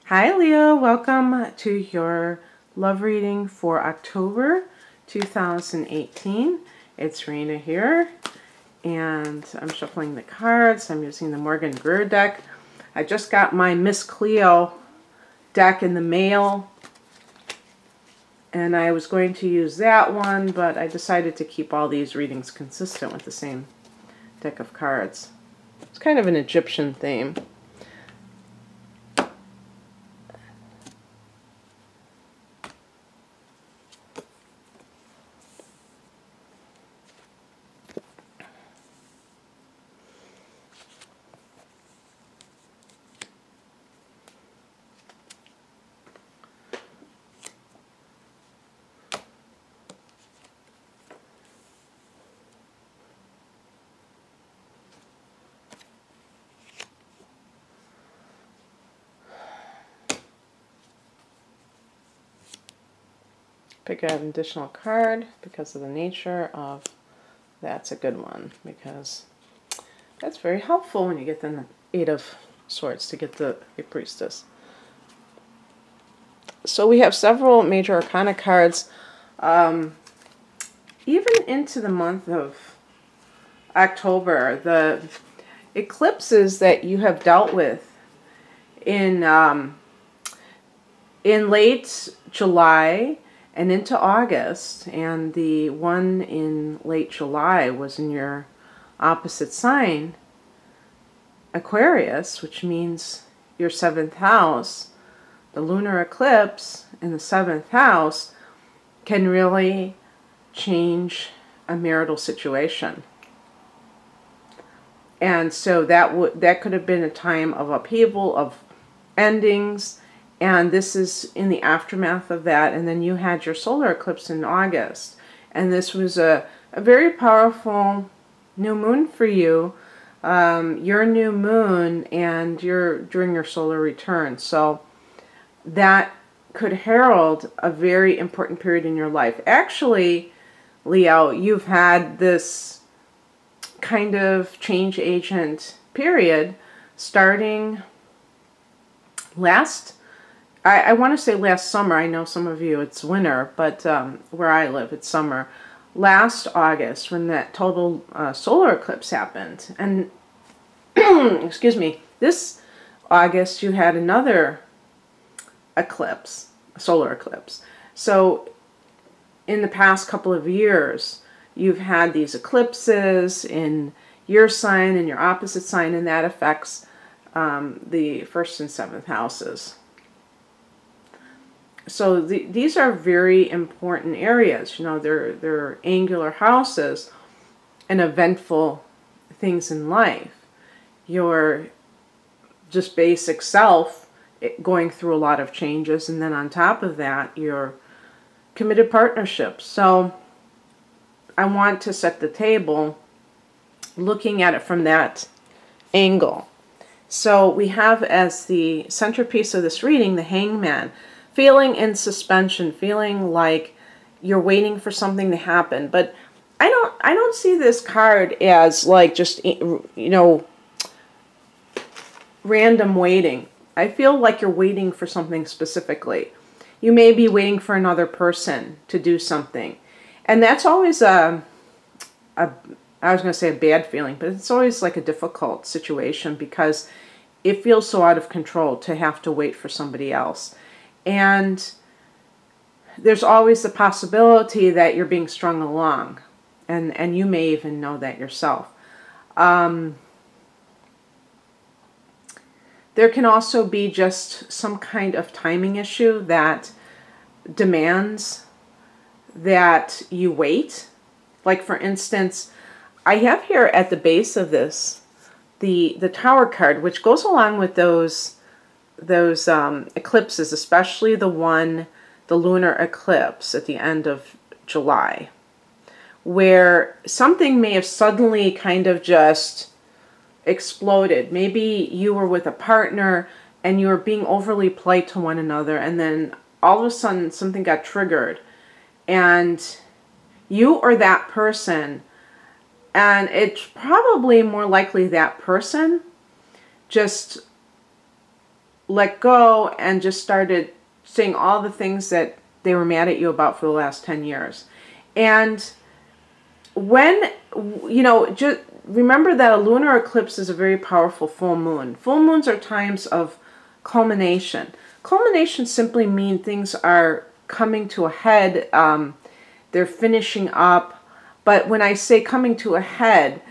Hi Leo, welcome to your love reading for October 2018. It's Rena here, and I'm shuffling the cards. I'm using the Morgan Greer deck. I just got my Miss Cleo deck in the mail, and I was going to use that one, but I decided to keep all these readings consistent with the same deck of cards. It's kind of an Egyptian theme. Pick an additional card because of the nature of that's a good one, because that's very helpful when you get the Eight of Swords to get the Priestess. So we have several major arcana cards, even into the month of October. The eclipses that you have dealt with in late July and into August, and the one in late July was in your opposite sign, Aquarius, which means your 7th house. The lunar eclipse in the 7th house can really change a marital situation. And so that could have been a time of upheaval, of endings, and this is in the aftermath of that. And then you had your solar eclipse in August, and this was a very powerful new moon for you, your new moon, and during your solar return. So that could herald a very important period in your life. Actually, Leo, you've had this kind of change agent period starting I want to say last summer. I know some of you it's winter, but where I live it's summer. Last August, when that total solar eclipse happened, and excuse me, this August you had another eclipse, a solar eclipse. So in the past couple of years, you've had these eclipses in your sign and your opposite sign, and that affects the 1st and 7th houses. So these are very important areas. You know, they're angular houses and eventful things in life. Your just basic self going through a lot of changes, and then on top of that, your committed partnerships. So I want to set the table looking at it from that angle. So we have as the centerpiece of this reading the Hangman, feeling in suspension, feeling like you're waiting for something to happen. But I don't see this card as like just, you know, random waiting. I feel like you're waiting for something specifically. You may be waiting for another person to do something. And that's always I was going to say a bad feeling, but it's always like a difficult situation because it feels so out of control to have to wait for somebody else. And there's always the possibility that you're being strung along, and you may even know that yourself. There can also be just some kind of timing issue that demands that you wait. Like, for instance, I have here at the base of this the Tower card, which goes along with those eclipses, especially the lunar eclipse at the end of July, where something may have suddenly kind of just exploded. Maybe you were with a partner and you were being overly polite to one another, and then all of a sudden something got triggered, and you or that person, and it's probably more likely that person just let go and just started saying all the things that they were mad at you about for the last 10 years. And when, just remember that a lunar eclipse is a very powerful full moon. Full moons are times of culmination. Culmination simply means things are coming to a head. They're finishing up. But when I say coming to a head,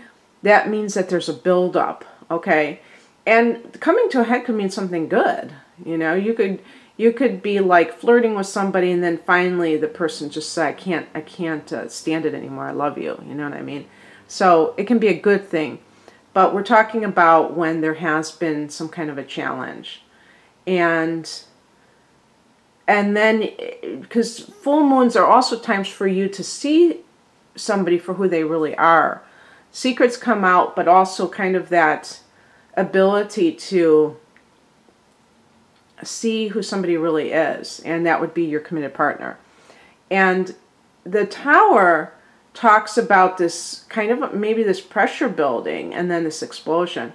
that means that there's a buildup, okay? And coming to a head could mean something good. You could be like flirting with somebody, and then finally the person just said, I can't stand it anymore. I love you. You know what I mean? So it can be a good thing. But we're talking about when there has been some kind of a challenge. And then, because full moons are also times for you to see somebody for who they really are. Secrets come out, but also kind of that ability to see who somebody really is, and that would be your committed partner. And the Tower talks about this kind of maybe this pressure building and then this explosion.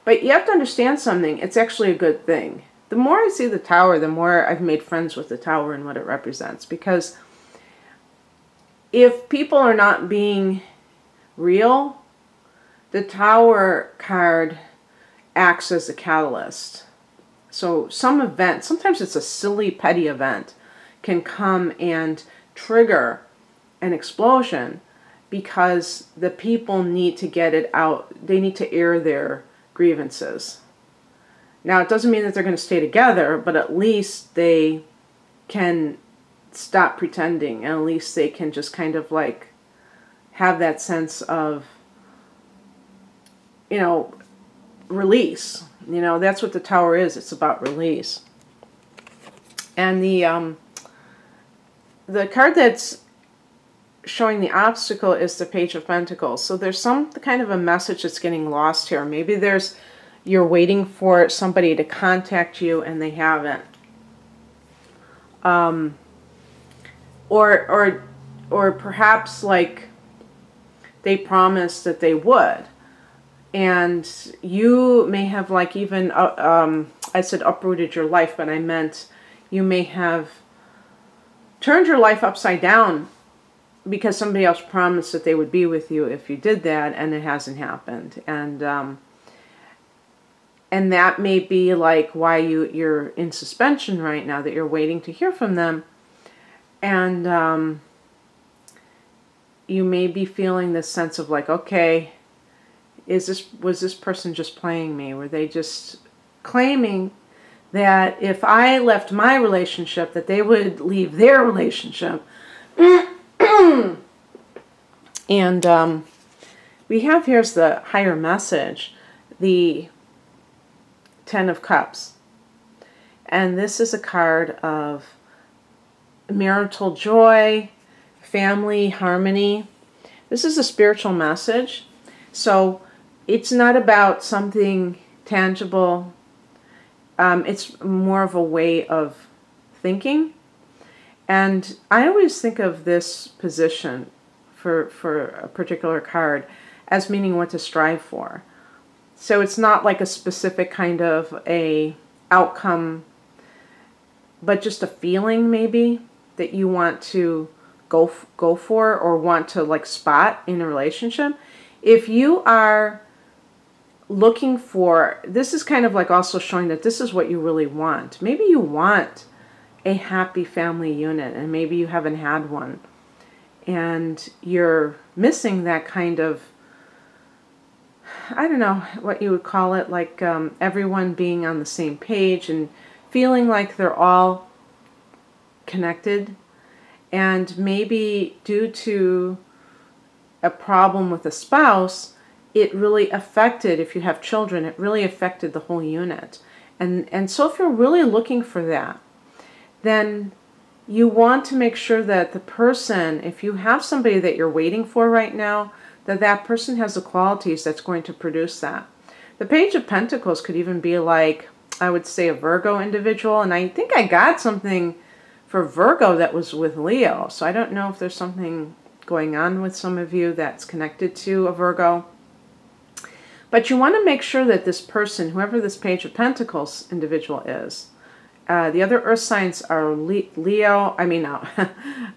But you have to understand something. It's actually a good thing. The more I see the Tower, the more I've made friends with the Tower and what it represents. Because if people are not being real, the Tower card acts as a catalyst. So some event, sometimes it's a silly, petty event, can come and trigger an explosion because the people need to get it out. They need to air their grievances. Now, it doesn't mean that they're going to stay together, but at least they can stop pretending, and at least they can just kind of like have that sense of, release. That's what the Tower is. It's about release. And the card that's showing the obstacle is the Page of Pentacles. So there's some kind of a message that's getting lost here. Maybe you're waiting for somebody to contact you and they haven't. Or perhaps like they promised that they would. And you may have like even, I said uprooted your life, but I meant you may have turned your life upside down because somebody else promised that they would be with you if you did that, and it hasn't happened. And that may be like why you're in suspension right now, that you're waiting to hear from them. And you may be feeling this sense of like, okay, was this person just playing me? Were they just claiming that if I left my relationship, that they would leave their relationship? And we have, here's the higher message, the Ten of Cups. And this is a card of marital joy, family harmony. This is a spiritual message. So it's not about something tangible. It's more of a way of thinking. And I always think of this position for a particular card as meaning what to strive for. So it's not like a specific kind of a outcome, but just a feeling maybe that you want to go for or want to like spot in a relationship. If you are looking for, this is kind of like also showing that this is what you really want. Maybe you want a happy family unit, and maybe you haven't had one, and you're missing that kind of, I don't know what you would call it, like everyone being on the same page and feeling like they're all connected. And maybe due to a problem with a spouse, it really affected, if you have children, it really affected the whole unit. And so if you're really looking for that, then you want to make sure that the person, if you have somebody that you're waiting for right now, that person has the qualities that's going to produce that. The Page of Pentacles could even be like, I would say, a Virgo individual. And I think I got something for Virgo that was with Leo. So I don't know if there's something going on with some of you that's connected to a Virgo. But you want to make sure that this person, whoever this Page of Pentacles individual is, the other earth signs are Leo,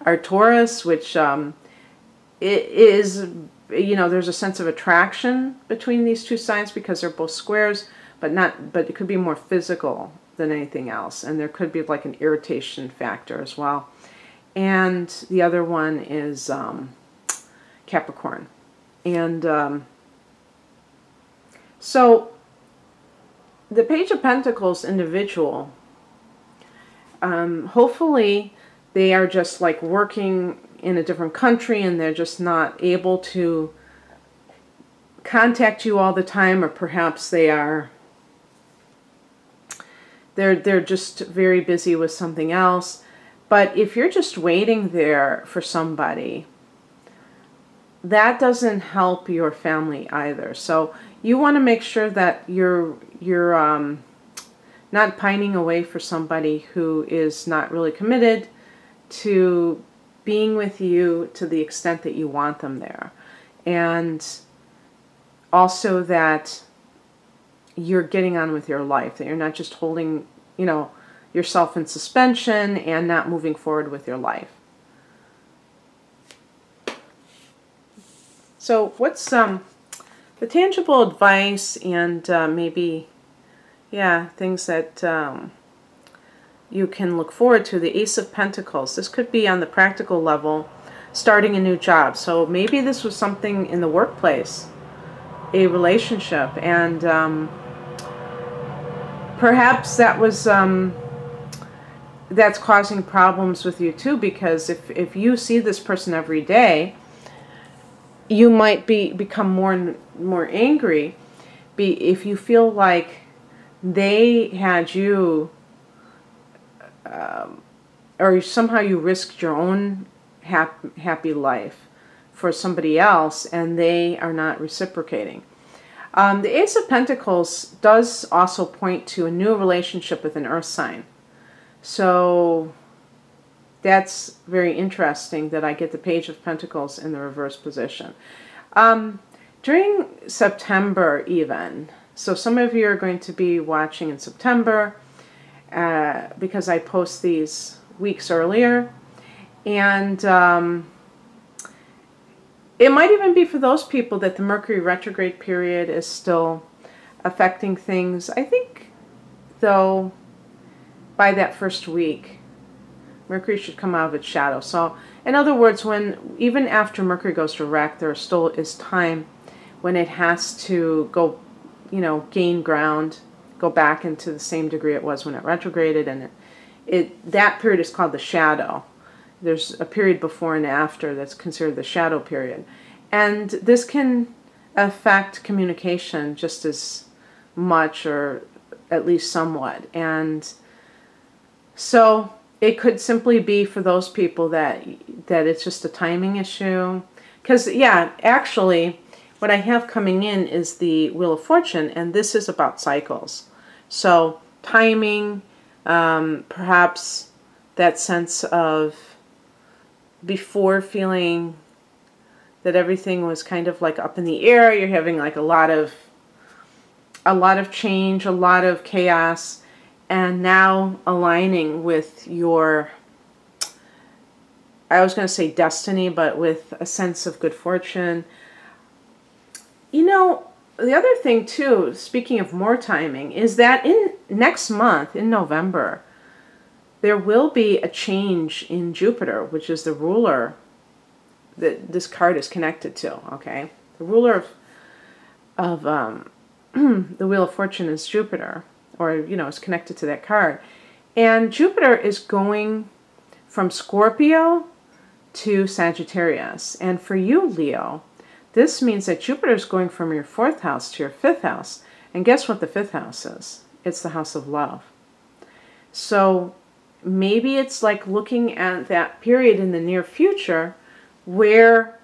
are Taurus, which it is, there's a sense of attraction between these two signs because they're both squares, but it could be more physical than anything else. And there could be like an irritation factor as well. And the other one is Capricorn. And so the Page of Pentacles individual, hopefully they are just like working in a different country and they're just not able to contact you all the time, or perhaps they're just very busy with something else. But if you're just waiting there for somebody, that doesn't help your family either. So you want to make sure that you're not pining away for somebody who is not really committed to being with you to the extent that you want them there. And also that you're getting on with your life, that you're not just holding, yourself in suspension and not moving forward with your life. So what's the tangible advice and maybe, things that you can look forward to? The Ace of Pentacles. This could be on the practical level, starting a new job. So maybe this was something in the workplace, a relationship, and perhaps that was that's causing problems with you too, because if you see this person every day, you might become more and more angry if you feel like they had you, or somehow you risked your own happy life for somebody else and they are not reciprocating. The Ace of Pentacles does also point to a new relationship with an earth sign. So that's very interesting that I get the Page of Pentacles in the reverse position. During September even, so some of you are going to be watching in September because I post these weeks earlier. And it might even be for those people that the Mercury retrograde period is still affecting things. I think, though, by that first week, Mercury should come out of its shadow. So, in other words, even after Mercury goes direct, there still is time when it has to go, gain ground, go back into the same degree it was when it retrograded, and that period is called the shadow. There's a period before and after that's considered the shadow period. And this can affect communication just as much, or at least somewhat. And so it could simply be for those people that it's just a timing issue. Because, actually, what I have coming in is the Wheel of Fortune, and this is about cycles. So timing, perhaps that sense of before feeling that everything was kind of like up in the air, you're having like a lot of change, a lot of chaos, and now aligning with your, I was going to say destiny, but with a sense of good fortune. The other thing too, speaking of more timing, is that next month, in November, there will be a change in Jupiter, which is the ruler that this card is connected to, okay? The ruler of the Wheel of Fortune is Jupiter, or, is connected to that card. And Jupiter is going from Scorpio to Sagittarius. And for you, Leo, this means that Jupiter is going from your 4th house to your 5th house. And guess what the 5th house is? It's the house of love. So maybe it's like looking at that period in the near future where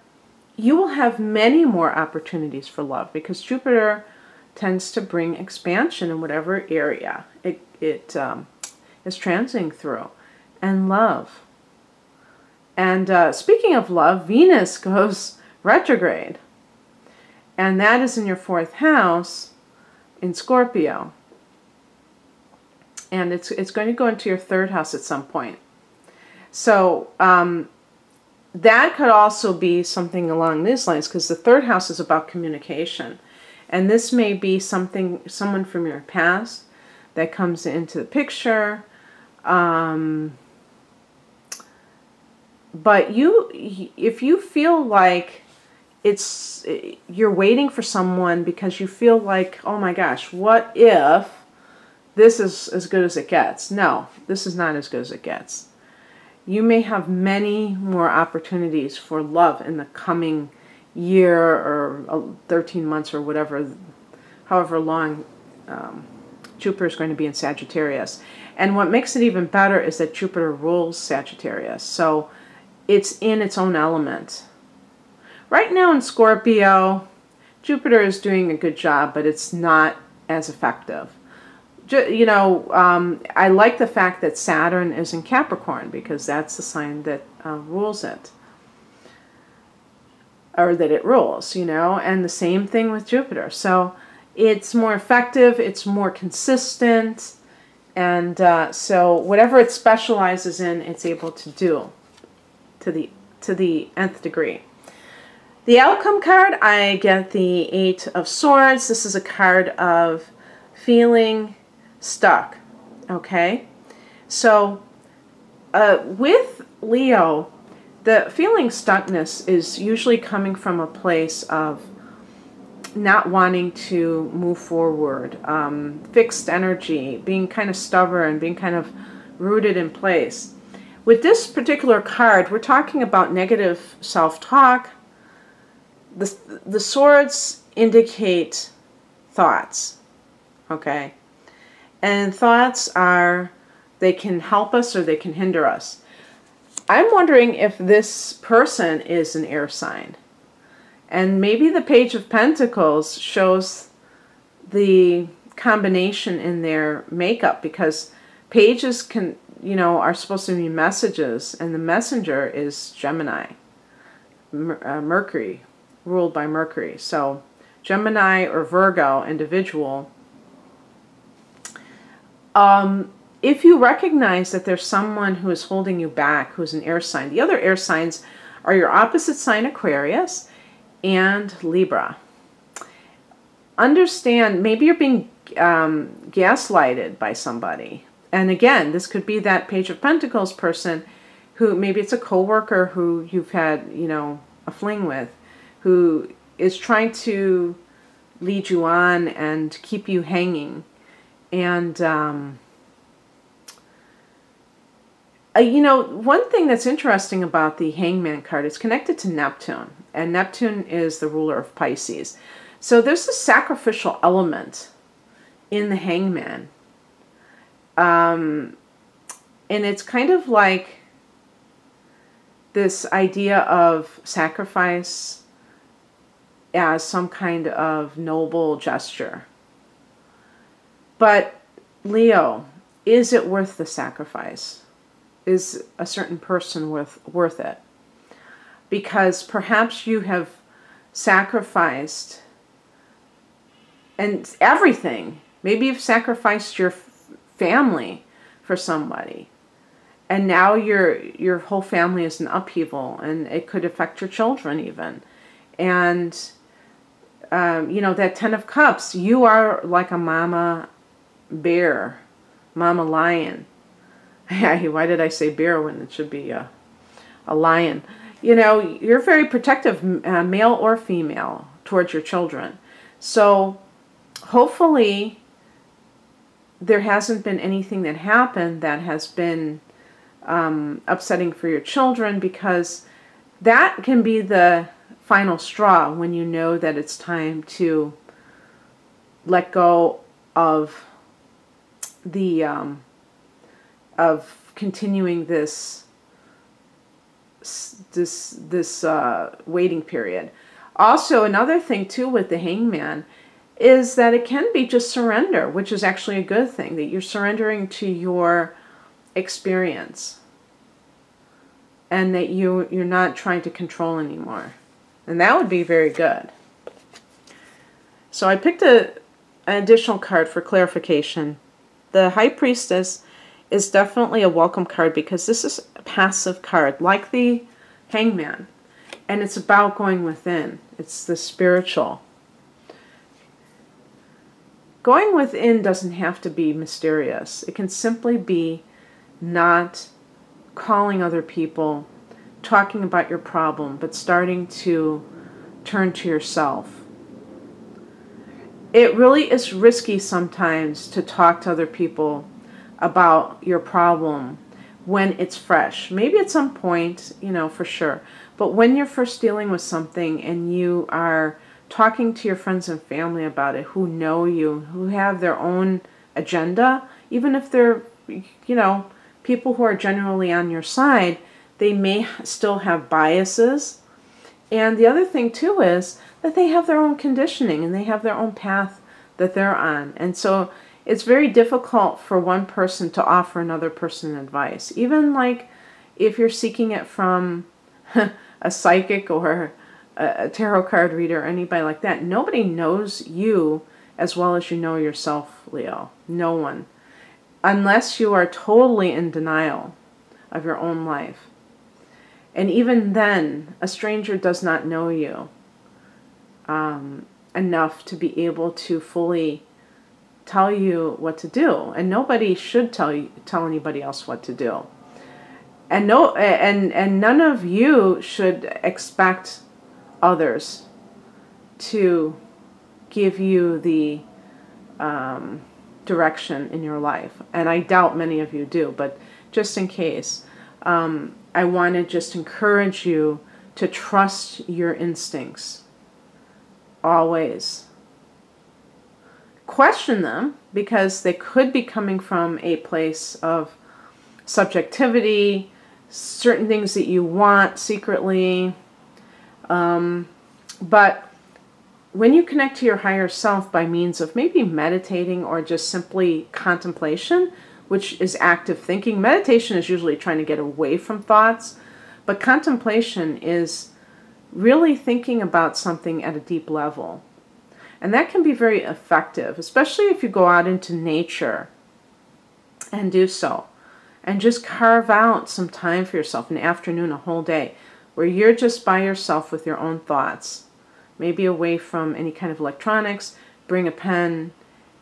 you will have many more opportunities for love, because Jupiter tends to bring expansion in whatever area it is transiting through, and love. And speaking of love, Venus goes retrograde. And that is in your 4th house in Scorpio. And it's going to go into your 3rd house at some point. So that could also be something along these lines, because the 3rd house is about communication. And this may be someone from your past that comes into the picture. But if you feel like you're waiting for someone because you feel like, oh my gosh, what if this is as good as it gets? No, this is not as good as it gets. You may have many more opportunities for love in the coming year or 13 months or whatever, however long Jupiter is going to be in Sagittarius. And what makes it even better is that Jupiter rules Sagittarius. So it's in its own element. Right now in Scorpio, Jupiter is doing a good job, but it's not as effective. You know, I like the fact that Saturn is in Capricorn, because that's the sign that rules it. Or that it rules, you know, and the same thing with Jupiter. So it's more effective, it's more consistent, and so whatever it specializes in, it's able to do to the nth degree. The outcome card, I get the 8 of Swords. This is a card of feeling stuck, okay? So with Leo, the feeling stuckness is usually coming from a place of not wanting to move forward, fixed energy, being kind of stubborn, being kind of rooted in place. With this particular card, we're talking about negative self-talk. The swords indicate thoughts, okay? And thoughts they can help us or they can hinder us. I'm wondering if this person is an air sign. And maybe the Page of Pentacles shows the combination in their makeup, because pages can, you know, are supposed to be messages, and the messenger is Gemini, Mercury, ruled by Mercury. So Gemini or Virgo individual, if you recognize that there's someone who is holding you back, who's an air sign, the other air signs are your opposite sign, Aquarius, and Libra. Understand, maybe you're being gaslighted by somebody. And again, this could be that Page of Pentacles person who, maybe it's a coworker who you've had, you know, a fling with, who is trying to lead you on and keep you hanging. And, you know, one thing that's interesting about the Hangman card, it's connected to Neptune. And Neptune is the ruler of Pisces. So there's a sacrificial element in the Hangman. And it's kind of like this idea of sacrifice as some kind of noble gesture. But Leo, is it worth the sacrifice? Is a certain person worth it? Because perhaps you have sacrificed and everything. Maybe you've sacrificed your family for somebody, and now your whole family is in upheaval, and it could affect your children even. And you know, that 10 of Cups, you are like a mama bear, mama lion. Why did I say bear when it should be a lion? You know, you're very protective, male or female, towards your children. So hopefully there hasn't been anything that happened that has been upsetting for your children, because that can be the final straw when you know that it's time to let go of the of continuing this waiting period. Also, another thing too with the Hangman is that it can be just surrender, which is actually a good thing, that you're surrendering to your experience and that you're not trying to control anymore. And that would be very good. So I picked an additional card for clarification. The High Priestess is definitely a welcome card because this is a passive card, like the Hangman. And it's about going within. It's the spiritual. Going within doesn't have to be mysterious. It can simply be not calling other people, talking about your problem, but starting to turn to yourself. It really is risky sometimes to talk to other people about your problem when it's fresh. Maybe at some point, you know, for sure. But when you're first dealing with something and you are talking to your friends and family about it, who know you, who have their own agenda, even if they're, you know, people who are generally on your side, they may still have biases. And the other thing too is that they have their own conditioning and they have their own path that they're on. And so it's very difficult for one person to offer another person advice. Even like if you're seeking it from a psychic or a tarot card reader or anybody like that, nobody knows you as well as you know yourself, Leo. No one. Unless you are totally in denial of your own life. And even then, a stranger does not know you enough to be able to fully tell you what to do. And nobody should tell anybody else what to do. And none of you should expect others to give you the direction in your life. And I doubt many of you do, but just in case, I want to just encourage you to trust your instincts. Always. Question them, because they could be coming from a place of subjectivity, certain things that you want secretly. But when you connect to your higher self by means of maybe meditating or just simply contemplation, which is active thinking. Meditation is usually trying to get away from thoughts, but contemplation is really thinking about something at a deep level. And that can be very effective, especially if you go out into nature and do so. And just carve out some time for yourself, an afternoon, a whole day, where you're just by yourself with your own thoughts. Maybe away from any kind of electronics. Bring a pen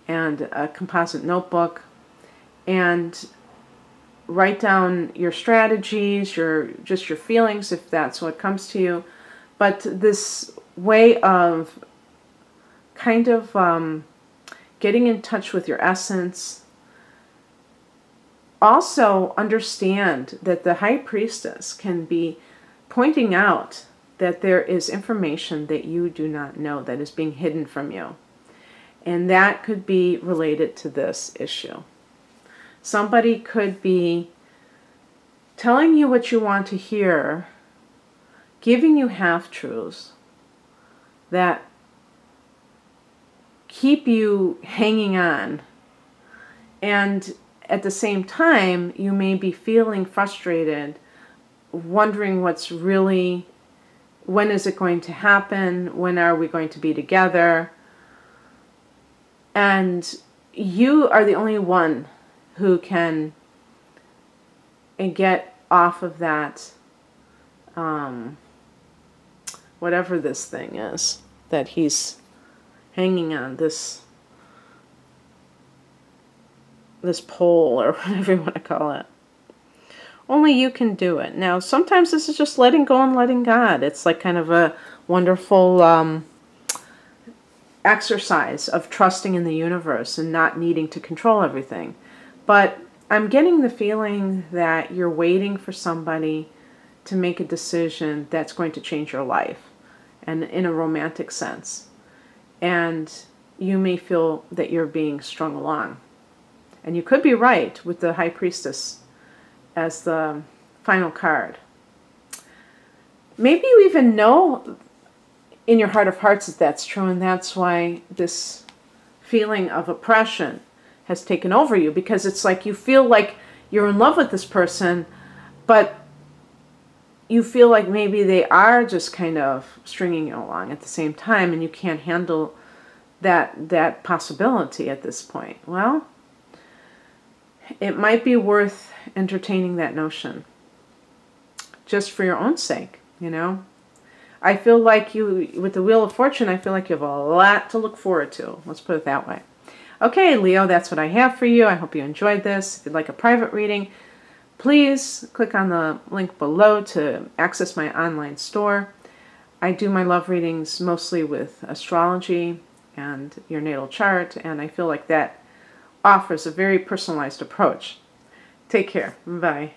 and a composite notebook and write down your strategies, just your feelings, if that's what comes to you. But this way of kind of getting in touch with your essence. Also understand that the High Priestess can be pointing out that there is information that you do not know that is being hidden from you. And that could be related to this issue. Somebody could be telling you what you want to hear, giving you half-truths that keep you hanging on. And at the same time, you may be feeling frustrated, wondering what's really, when is it going to happen? When are we going to be together? And you are the only one who can get off of that, whatever this thing is that he's hanging on, this pole or whatever you want to call it. Only you can do it. Now, sometimes this is just letting go and letting God. It's like kind of a wonderful exercise of trusting in the universe and not needing to control everything. But I'm getting the feeling that you're waiting for somebody to make a decision that's going to change your life, and in a romantic sense. And you may feel that you're being strung along. And you could be right with the High Priestess as the final card. Maybe you even know in your heart of hearts that that's true, and that's why this feeling of oppression has taken over you, because it's like you feel like you're in love with this person, but you feel like maybe they are just kind of stringing you along at the same time, and you can't handle that possibility at this point? Well, it might be worth entertaining that notion, just for your own sake, you know. I feel like you, with the Wheel of Fortune, I feel like you have a lot to look forward to. Let's put it that way. Okay, Leo, that's what I have for you. I hope you enjoyed this. If you'd like a private reading, please click on the link below to access my online store. I do my love readings mostly with astrology and your natal chart, and I feel like that offers a very personalized approach. Take care. Bye.